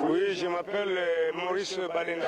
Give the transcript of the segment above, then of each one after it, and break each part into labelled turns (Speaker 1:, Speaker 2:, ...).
Speaker 1: Oui, je m'appelle Maurice Balenda.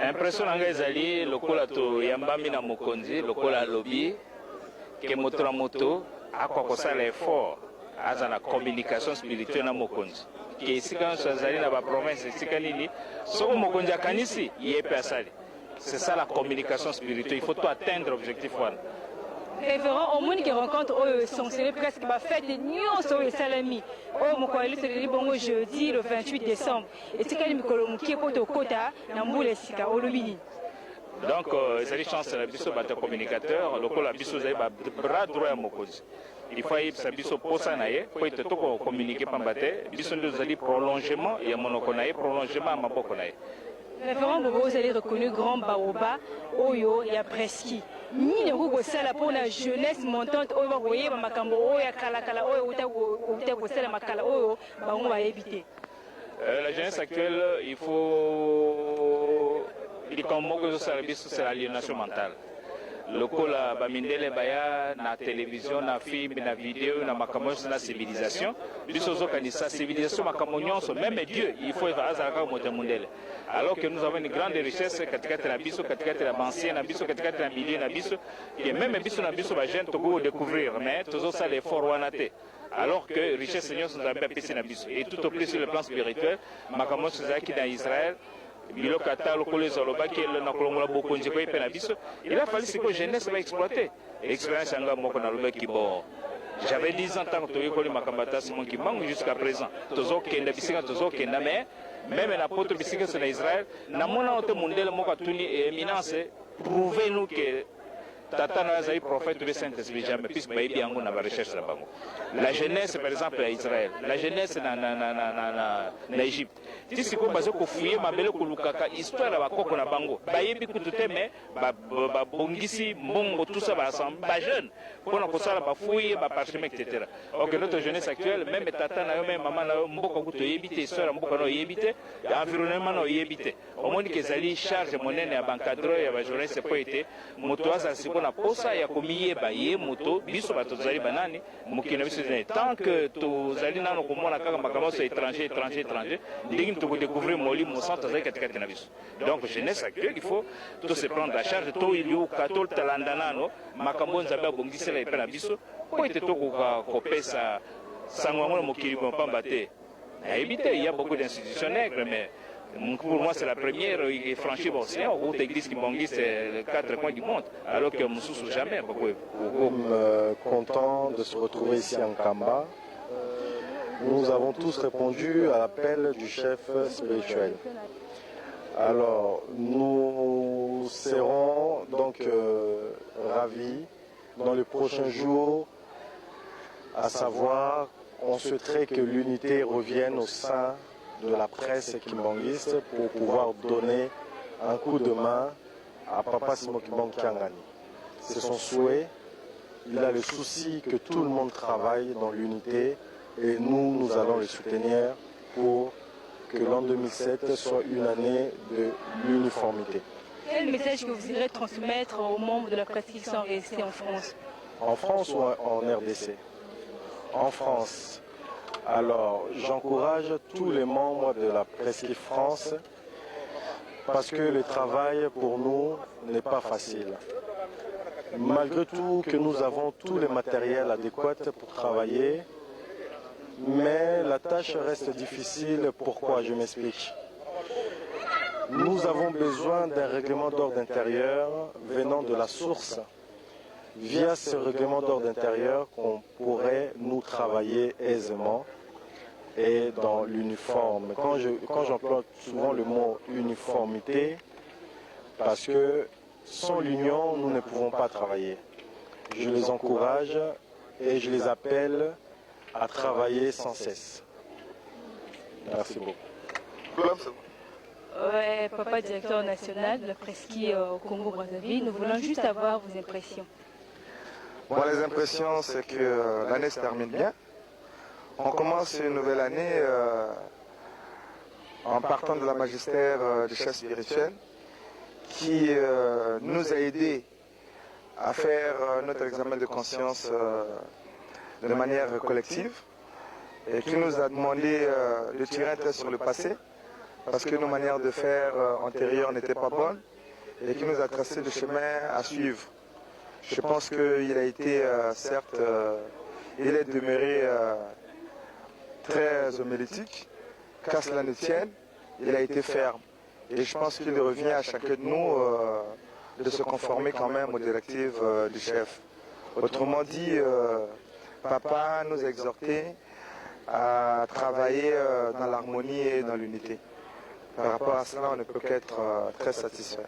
Speaker 2: Impression nanga ezali lokola to yambami na mokonzi lokola lobby ke moto na moto akwa kosala effort aza na communication spirituelle na mokonzi ke esika nyonso azali na baprovince esika nini soko mokonzi akanisi ye pe asali. C'est ça la communication spirituelle, il faut tout atteindre l'objectif wana.
Speaker 3: Révérend au monde qui rencontre sanctionné presque ma fête de nyonso et salami au mokwali c'est le bongo jeudi le 28 décembre et c'est quand mikolo mukie poto kota na mbule sika olobini.
Speaker 2: Donc c'est chance la biso bata communicateur lokola biso zai ba bras droit ya mokonzi. Il faut y sa biso posa na ye po ite to communiquer pambate biso ndo zali prolongement ya monoko na ye prolongement maboko na ye.
Speaker 3: Révérend Bobo, vous allez reconnu grand baoba, Oyo, ya Preski. Ni ne vous sala pour la jeunesse montante, Oyo, vous voyez, Makambo, Oyo, Kalakala, Oyo, Outa, Sala, Makala, Oyo, on va éviter.
Speaker 2: La jeunesse actuelle, il faut. Il est comme Mogo Salabis, c'est l'aliénation mentale. Lokola bamindele baya na télévision na film na vidéo na makamons na civilisation biso zokanisa civilisation makamonyonso même Dieu il faut azaka motemundele alors que nous avons une grande richesse katikati na biso katikati na ancien na biso katikati na milieu na biso et même biso na biso ba jeune togo découvrir mais tozo ça l'effort wanate alors que richesse nyonso nous avons pesi na biso et tout au plus sur le plan spirituel makamons zaki na Israël. Il a fallu que jeunesse va exploiter. Expérience j'avais 10 ans tant que tu qui manque jusqu'à présent. Même la pote bicycle en Israël, na mona ote mondele moka tuni éminence, prouvez-nous que Tata Nazaï prophète de Saint-Esprit jamais, puisque Baïbi Yango n'a pas recherché là-bas. La jeunesse, par exemple, à Israël, la jeunesse en Égypte. Si c'est comme ça qu'on fouille, ma belle Koulukaka, histoire à Koko na Bango, Baïbi Koutoute, mais Bongisi, Mongo, tout ça va ensemble, jeune, pour qu'on ça va fouiller, parchemin, etc. Donc notre jeunesse actuelle, même Tata Nazaï, même Maman Nazaï, Mboko Kouto Yébité, histoire Mboko Nazaï Yébité, environnement Nazaï Yébité. Au moins qu'ils allaient charge monnaie à Bancadre, et à la jeunesse, c'est pas été, Motoise, c'est na posa ya komiye ba ye moto biso bato zali banani mukina biso tant que tozali nano komona kaka makambo so étranger ndingi to découvrir moli mo centre zali katikati na biso donc jeunesse actuelle il faut tout se prendre à charge to ilio katol talanda nano makambo nzabe abongisela epe na biso po ete to ko pesa sangwa ngolo mokili ko pamba te na éviter il y a beaucoup d'institutions nègres mais pour moi, c'est la première franchie l'océan où l'église qui bangui, c'est les 4 coins du monde, alors que Moussous jamais.
Speaker 4: Content de se retrouver ici en Kamba. nous avons tous répondu à l'appel du chef spirituel. Alors, nous serons donc ravis dans les prochains jours, à savoir, on souhaiterait que l'unité revienne au sein de la presse kimbanguiste pour pouvoir donner un coup de main à Papa Simon Kimbangu Kiangani. C'est son souhait. Il a le souci que tout le monde travaille dans l'unité et nous allons le soutenir pour que l'an 2007 soit une année de l'uniformité.
Speaker 3: Quel message que vous voudrez transmettre aux membres de la presse qui sont restés en France?
Speaker 4: En France ou en RDC? En France. Alors, j'encourage tous les membres de la Presqu'île France parce que le travail pour nous n'est pas facile. Malgré tout que nous avons tous les matériels adéquats pour travailler, mais la tâche reste difficile. Pourquoi? Je m'explique. Nous avons besoin d'un règlement d'ordre intérieur venant de la source. Via ce règlement d'ordre intérieur qu'on pourrait nous travailler aisément et dans l'uniforme. Quand j'emploie souvent le mot uniformité, parce que sans l'union, nous ne pouvons pas travailler. Je les encourage et je les appelle à travailler sans cesse. Merci beaucoup.
Speaker 3: Ouais, Papa, directeur national de la Presqu'île au Congo-Brazzaville, nous voulons juste avoir vos impressions.
Speaker 5: Bon, les impressions, c'est que l'année se termine bien. On commence une nouvelle année en partant de la magistère du chef spirituel qui nous a aidés à faire notre examen de conscience de manière collective et qui nous a demandé de tirer un trait sur le passé parce que nos manières de faire antérieures n'étaient pas bonnes et qui nous a tracé le chemin à suivre. Je pense qu'il a été, certes, il est demeuré très homilétique, qu'à cela ne tienne, il a été ferme. Et je pense qu'il revient à chacun de nous de se conformer quand même aux directives du chef. Autrement dit, Papa nous a exhortés à travailler dans l'harmonie et dans l'unité. Par rapport à cela, on ne peut qu'être très satisfait.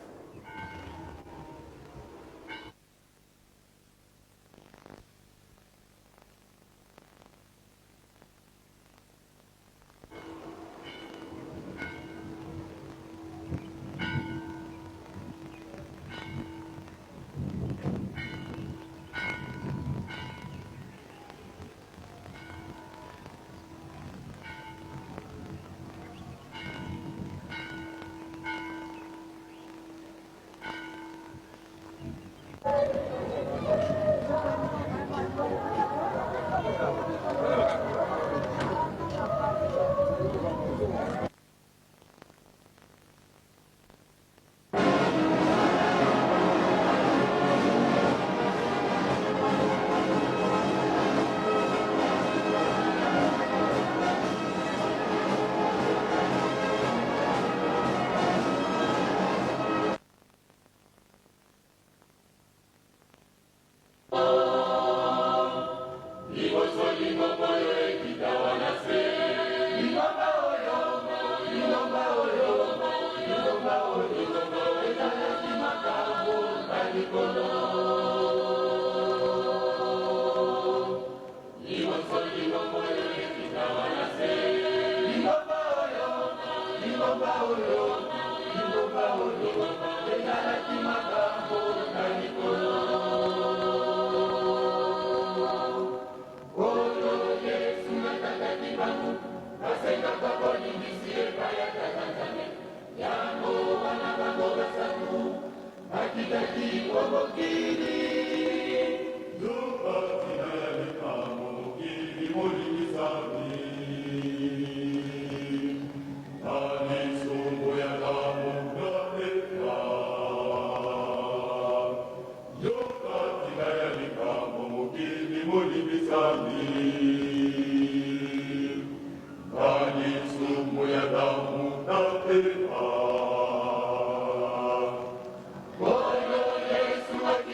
Speaker 6: Yesu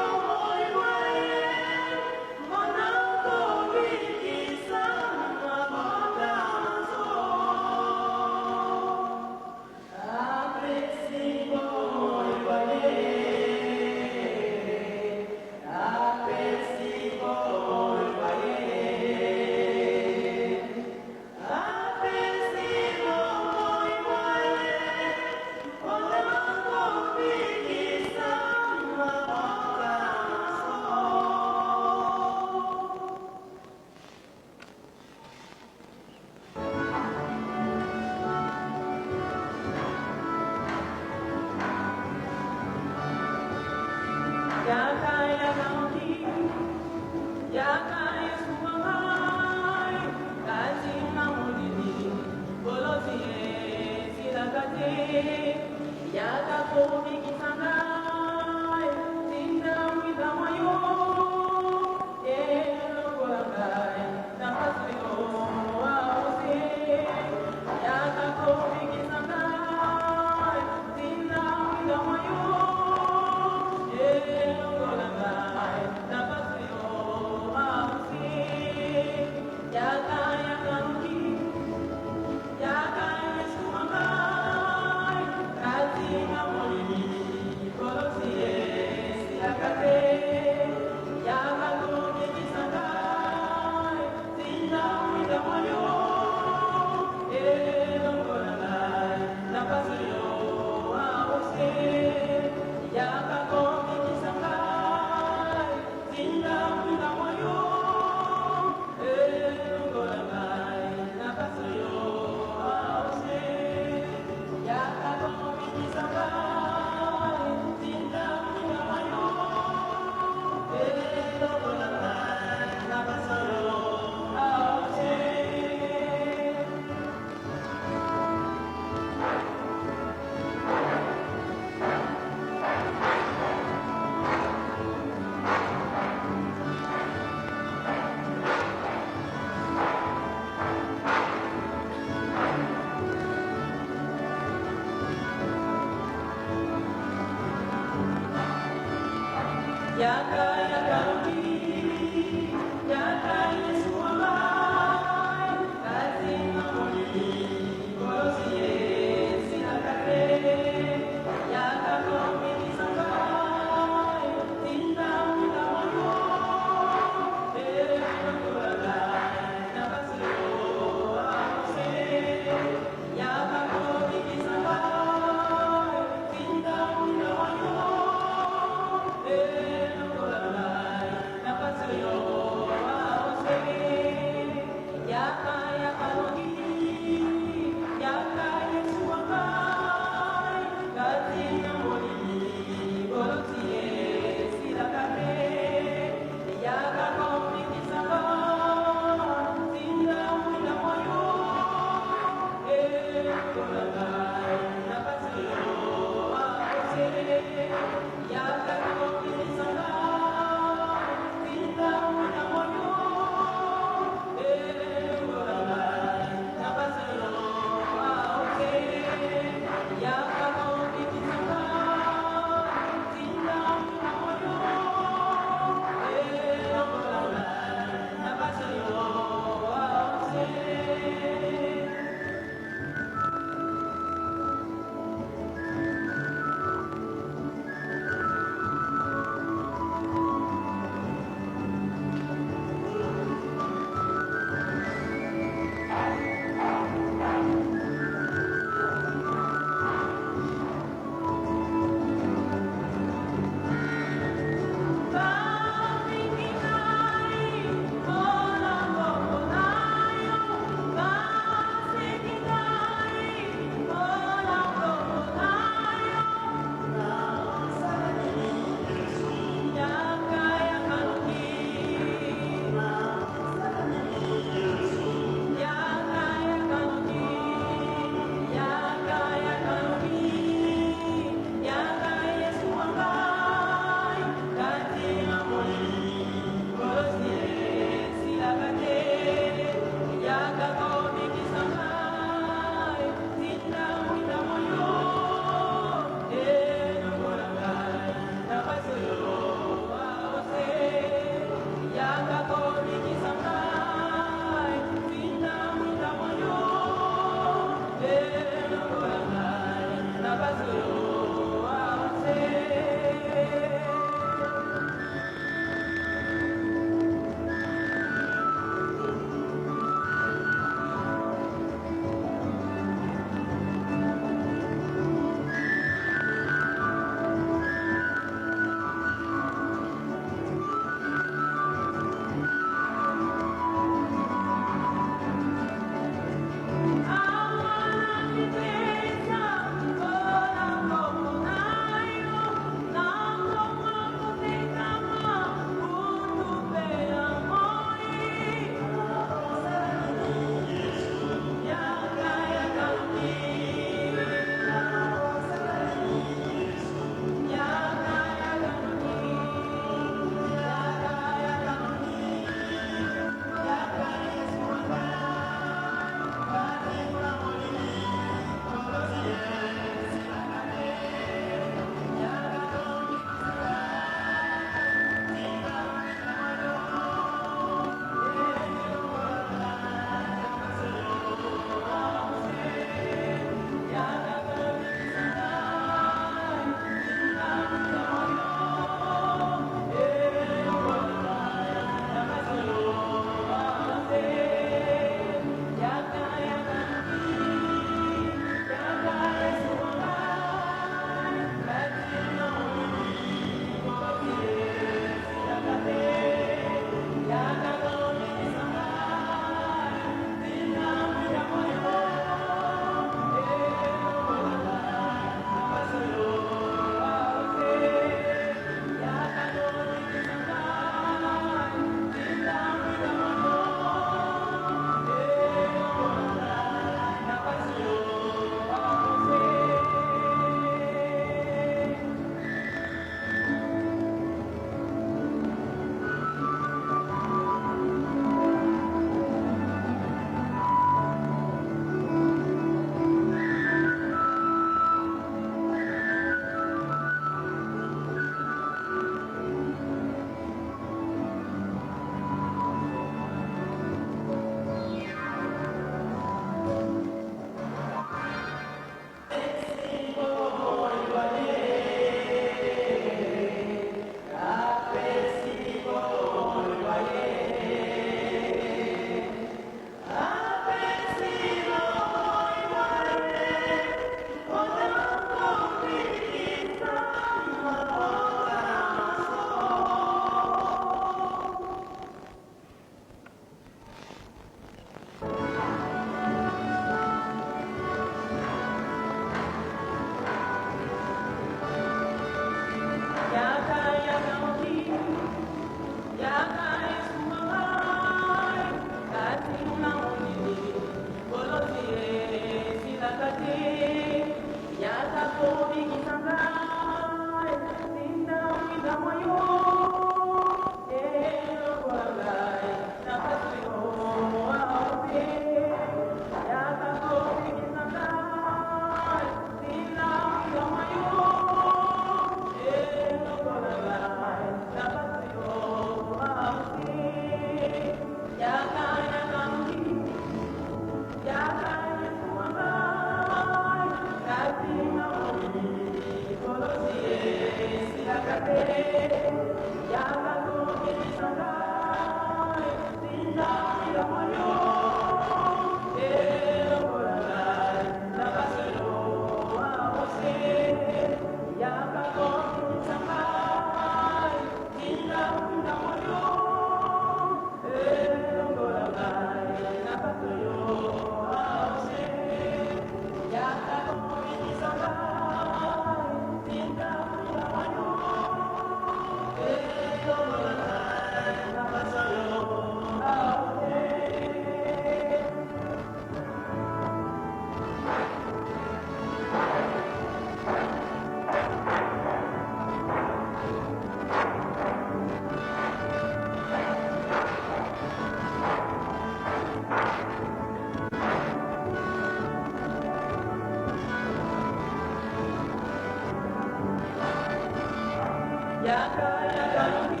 Speaker 6: Yaka, yaka,